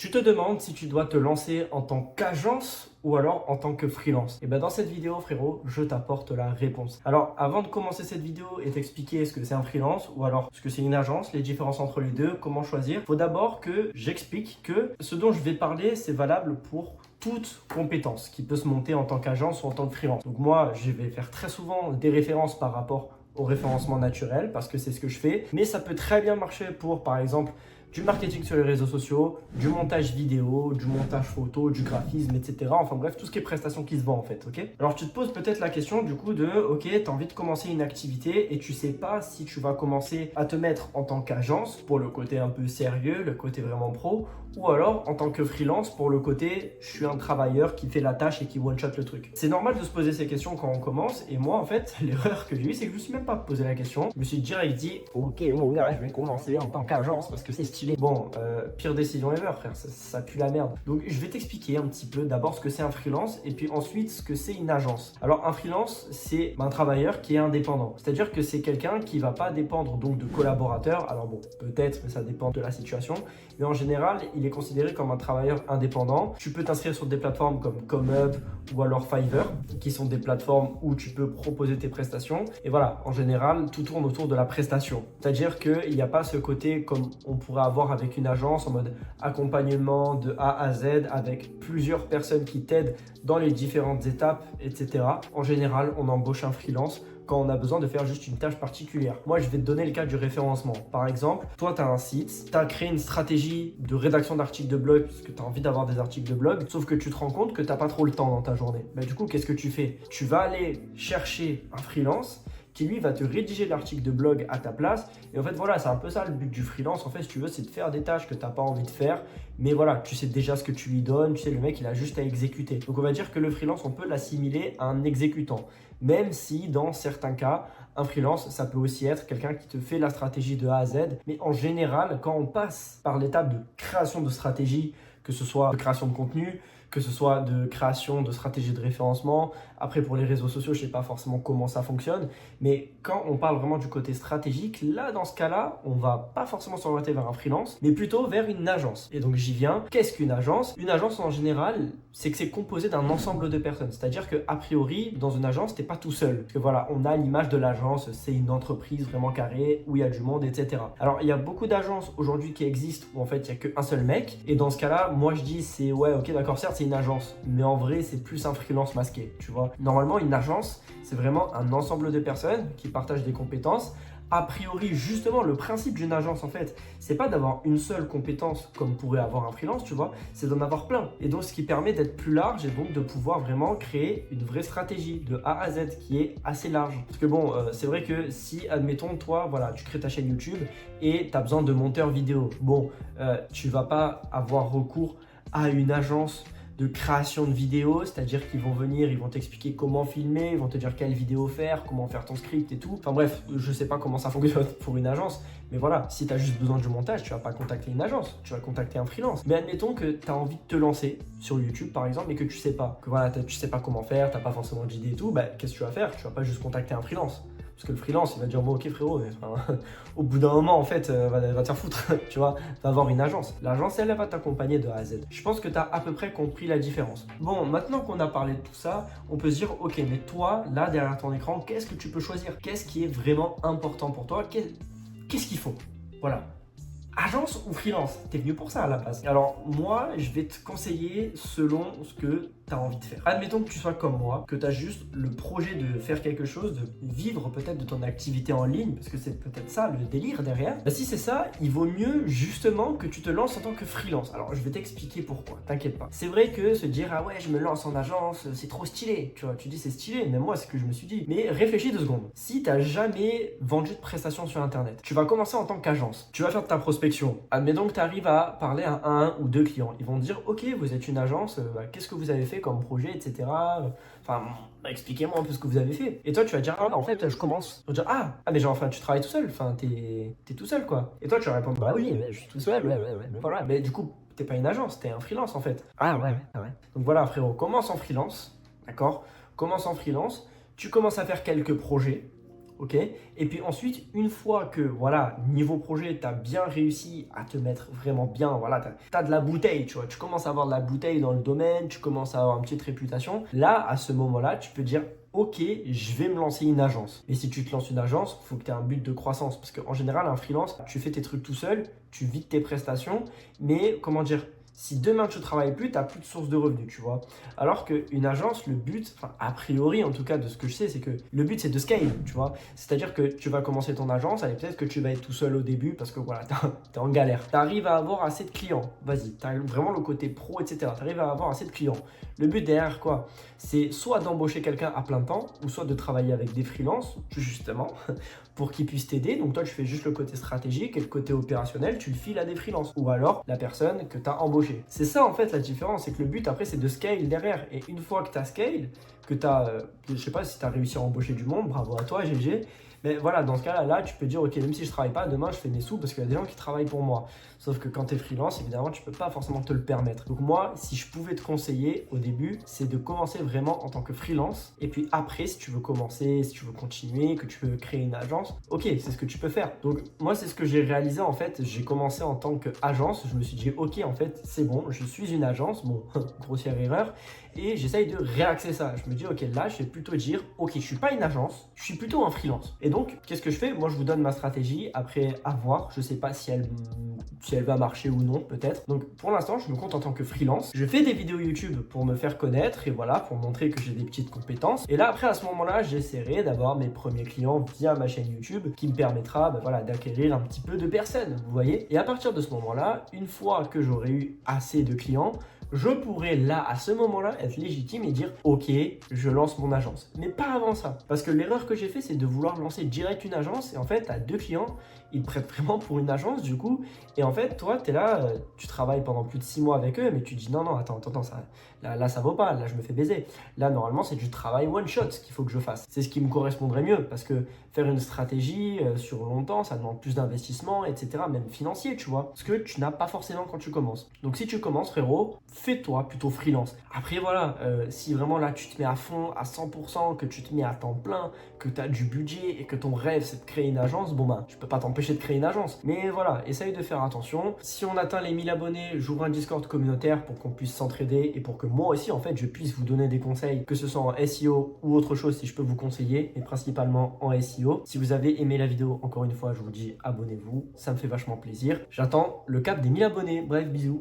Tu te demandes si tu dois te lancer en tant qu'agence ou alors en tant que freelance. Et bien dans cette vidéo, frérot, je t'apporte la réponse. Alors avant de commencer cette vidéo et t'expliquer ce que c'est un freelance ou alors ce que c'est une agence, les différences entre les deux, comment choisir, faut d'abord que j'explique que ce dont je vais parler, c'est valable pour toute compétence qui peut se monter en tant qu'agence ou en tant que freelance. Donc moi, je vais faire très souvent des références par rapport au référencement naturel parce que c'est ce que je fais. Mais ça peut très bien marcher pour, par exemple, du marketing sur les réseaux sociaux, du montage vidéo, du montage photo, du graphisme, etc. Enfin bref, tout ce qui est prestations qui se vend en fait, ok? Alors tu te poses peut-être la question du coup de, ok, tu as envie de commencer une activité et tu sais pas si tu vas commencer à te mettre en tant qu'agence pour le côté un peu sérieux, le côté vraiment pro, ou alors en tant que freelance pour le côté je suis un travailleur qui fait la tâche et qui one-shot le truc. C'est normal de se poser ces questions quand on commence et moi en fait l'erreur que j'ai eue c'est que je me suis même pas posé la question. Je me suis direct dit ok bon là je vais commencer en tant qu'agence parce que c'est stylé. Bon pire décision ever frère, ça pue la merde. Donc je vais t'expliquer un petit peu d'abord ce que c'est un freelance et puis ensuite ce que c'est une agence. Alors un freelance c'est un travailleur qui est indépendant. C'est-à-dire que c'est quelqu'un qui va pas dépendre donc de collaborateurs. Alors bon peut-être mais ça dépend de la situation. Mais en général, il est considéré comme un travailleur indépendant. Tu peux t'inscrire sur des plateformes comme ComeUp ou alors Fiverr, qui sont des plateformes où tu peux proposer tes prestations. Et voilà, en général, tout tourne autour de la prestation. C'est-à-dire qu'il n'y a pas ce côté comme on pourrait avoir avec une agence en mode accompagnement de A à Z avec plusieurs personnes qui t'aident dans les différentes étapes, etc. En général, on embauche un freelance quand on a besoin de faire juste une tâche particulière. Moi, je vais te donner le cas du référencement. Par exemple, toi, tu as un site, tu as créé une stratégie de rédaction d'articles de blog parce que tu as envie d'avoir des articles de blog, sauf que tu te rends compte que tu n'as pas trop le temps dans ta journée. Bah, du coup, qu'est-ce que tu fais? Tu vas aller chercher un freelance qui lui va te rédiger l'article de blog à ta place. Et en fait, voilà, c'est un peu ça le but du freelance. En fait, si tu veux, c'est de faire des tâches que tu n'as pas envie de faire. Mais voilà, tu sais déjà ce que tu lui donnes. Tu sais, le mec, il a juste à exécuter. Donc, on va dire que le freelance, on peut l'assimiler à un exécutant. Même si, dans certains cas, un freelance, ça peut aussi être quelqu'un qui te fait la stratégie de A à Z. Mais en général, quand on passe par l'étape de création de stratégie, que ce soit de création de contenu, que ce soit de création de stratégie de référencement. Après, pour les réseaux sociaux, je ne sais pas forcément comment ça fonctionne. Mais quand on parle vraiment du côté stratégique, là, dans ce cas-là, on ne va pas forcément s'orienter vers un freelance, mais plutôt vers une agence. Et donc, j'y viens. Qu'est-ce qu'une agence? Une agence, en général, c'est que c'est composé d'un ensemble de personnes. C'est-à-dire qu'a priori, dans une agence, tu n'es pas tout seul. Parce que voilà, on a l'image de l'agence, c'est une entreprise vraiment carrée, où il y a du monde, etc. Alors, il y a beaucoup d'agences aujourd'hui qui existent où en fait, il n'y a qu'un seul mec. Et dans ce cas-là, moi, je dis, c'est ouais, ok, d'accord, certes, c'est une agence, mais en vrai, c'est plus un freelance masqué, tu vois. Normalement, une agence, c'est vraiment un ensemble de personnes qui partagent des compétences. A priori, justement, le principe d'une agence, en fait, c'est pas d'avoir une seule compétence comme pourrait avoir un freelance, tu vois, c'est d'en avoir plein. Et donc, ce qui permet d'être plus large et donc de pouvoir vraiment créer une vraie stratégie de A à Z qui est assez large. Parce que bon, c'est vrai que si, admettons, toi, voilà, tu crées ta chaîne YouTube et tu as besoin de monteurs vidéo, bon, tu vas pas avoir recours à une agence de création de vidéos, c'est-à-dire qu'ils vont venir, ils vont t'expliquer comment filmer, ils vont te dire quelle vidéo faire, comment faire ton script et tout. Enfin bref, je sais pas comment ça fonctionne pour une agence, mais voilà, si tu as juste besoin du montage, tu vas pas contacter une agence, tu vas contacter un freelance. Mais admettons que tu as envie de te lancer sur YouTube par exemple et que tu sais pas, que voilà, tu sais pas comment faire, t'as pas forcément d'idée et tout, bah qu'est-ce que tu vas faire? Tu vas pas juste contacter un freelance. Parce que le freelance, il va dire, bon, ok frérot, enfin, au bout d'un moment, en fait, va te faire foutre, tu vois, va avoir une agence. L'agence, elle va t'accompagner de A à Z. Je pense que tu as à peu près compris la différence. Bon, maintenant qu'on a parlé de tout ça, on peut se dire, ok, mais toi, là, derrière ton écran, qu'est-ce que tu peux choisir? Qu'est-ce qui est vraiment important pour toi? Qu'est-ce qu'il faut? Voilà. Agence ou freelance? T'es venu pour ça à la base. Alors moi, je vais te conseiller selon ce que tu as envie de faire. Admettons que tu sois comme moi, que tu as juste le projet de faire quelque chose, de vivre peut-être de ton activité en ligne, parce que c'est peut-être ça le délire derrière. Bah, si c'est ça, il vaut mieux justement que tu te lances en tant que freelance. Alors je vais t'expliquer pourquoi, t'inquiète pas. C'est vrai que se dire ah ouais, je me lance en agence, c'est trop stylé. Tu vois, tu dis c'est stylé, mais moi c'est ce que je me suis dit. Mais réfléchis 2 secondes. Si tu n'as jamais vendu de prestations sur internet, tu vas commencer en tant qu'agence. Tu vas faire de ta prospection. Admettons que tu arrives à parler à un ou deux clients. Ils vont te dire ok, vous êtes une agence, qu'est-ce que vous avez fait comme projet, etc. Enfin, expliquez-moi un peu ce que vous avez fait. Et toi, tu vas dire ah, en fait, je commence. Tu vas dire mais genre, enfin, tu travailles tout seul, enfin, t'es tout seul quoi. Et toi, tu vas répondre bah oui, je suis tout seul, ouais. Voilà, mais du coup, t'es pas une agence, t'es un freelance en fait. Ah ouais. Donc voilà, frérot, commence en freelance, d'accord? Commence en freelance, tu commences à faire quelques projets. ok? Et puis ensuite, une fois que, voilà, niveau projet, tu as bien réussi à te mettre vraiment bien, voilà, tu as de la bouteille, tu vois, tu commences à avoir de la bouteille dans le domaine, tu commences à avoir une petite réputation. Là, à ce moment-là, tu peux dire, ok, je vais me lancer une agence. Et si tu te lances une agence, il faut que tu aies un but de croissance. Parce qu'en général, un freelance, tu fais tes trucs tout seul, tu vides tes prestations, mais comment dire, si demain tu ne travailles plus, tu n'as plus de source de revenus, tu vois. Alors qu'une agence, le but, enfin, a priori en tout cas de ce que je sais, c'est que le but c'est de scale, tu vois. C'est-à-dire que tu vas commencer ton agence, allez, peut-être que tu vas être tout seul au début parce que voilà, tu es en galère. Tu arrives à avoir assez de clients, vas-y, tu as vraiment le côté pro, etc. Tu arrives à avoir assez de clients. Le but derrière quoi? C'est soit d'embaucher quelqu'un à plein temps, ou soit de travailler avec des freelances, justement, pour qu'ils puissent t'aider. Donc toi, tu fais juste le côté stratégique et le côté opérationnel, tu le files à des freelances. Ou alors la personne que tu as embauchée. C'est ça en fait la différence, c'est que le but après c'est de scale derrière. Et une fois que tu as scale, que tu as, je sais pas si tu as réussi à embaucher du monde, bravo à toi GG. Mais voilà, dans ce cas-là, là, tu peux dire, ok, même si je travaille pas, demain je fais mes sous parce qu'il y a des gens qui travaillent pour moi. Sauf que quand tu es freelance, évidemment, tu peux pas forcément te le permettre. Donc moi, si je pouvais te conseiller au début, c'est de commencer vraiment en tant que freelance. Et puis après, si tu veux commencer, si tu veux continuer, que tu veux créer une agence, ok, c'est ce que tu peux faire. Donc moi, c'est ce que j'ai réalisé en fait. J'ai commencé en tant qu'agence. Je me suis dit, ok, en fait, c'est bon, je suis une agence. Bon, grossière erreur. Et j'essaye de réaxer ça. Je me dis, ok, là, je vais plutôt dire, ok, je suis pas une agence, je suis plutôt un freelance. Et donc, qu'est-ce que je fais? Moi, je vous donne ma stratégie. Après, à voir. Je sais pas si elle va marcher ou non, peut-être. Donc, pour l'instant, je me compte en tant que freelance. Je fais des vidéos YouTube pour me faire connaître et voilà, pour montrer que j'ai des petites compétences. Et là, après, à ce moment-là, j'essaierai d'avoir mes premiers clients via ma chaîne YouTube qui me permettra, voilà, d'acquérir un petit peu de personnes, vous voyez. Et à partir de ce moment-là, une fois que j'aurai eu assez de clients, je pourrais là, à ce moment-là, être légitime et dire ok, je lance mon agence. Mais pas avant ça. Parce que l'erreur que j'ai fait, c'est de vouloir lancer direct une agence et en fait, tu as deux clients, ils te prêtent vraiment pour une agence du coup. Et en fait, toi, tu es là, tu travailles pendant plus de 6 mois avec eux, mais tu dis non, non, attends, ça, là, ça vaut pas, là, je me fais baiser. Là, normalement, c'est du travail one shot qu'il faut que je fasse. C'est ce qui me correspondrait mieux parce que faire une stratégie sur longtemps, ça demande plus d'investissement, etc., même financier, tu vois. Ce que tu n'as pas forcément quand tu commences. Donc, si tu commences, frérot, fais-toi plutôt freelance. Après, voilà, si vraiment là, tu te mets à fond, à 100%, que tu te mets à temps plein, que tu as du budget et que ton rêve, c'est de créer une agence, bon, ben, je peux pas t'empêcher de créer une agence. Mais voilà, essaye de faire attention. Si on atteint les 1000 abonnés, j'ouvre un Discord communautaire pour qu'on puisse s'entraider et pour que moi aussi, en fait, je puisse vous donner des conseils, que ce soit en SEO ou autre chose, si je peux vous conseiller, mais principalement en SEO. Si vous avez aimé la vidéo, encore une fois, je vous dis abonnez-vous, ça me fait vachement plaisir. J'attends le cap des 1000 abonnés. Bref, bisous.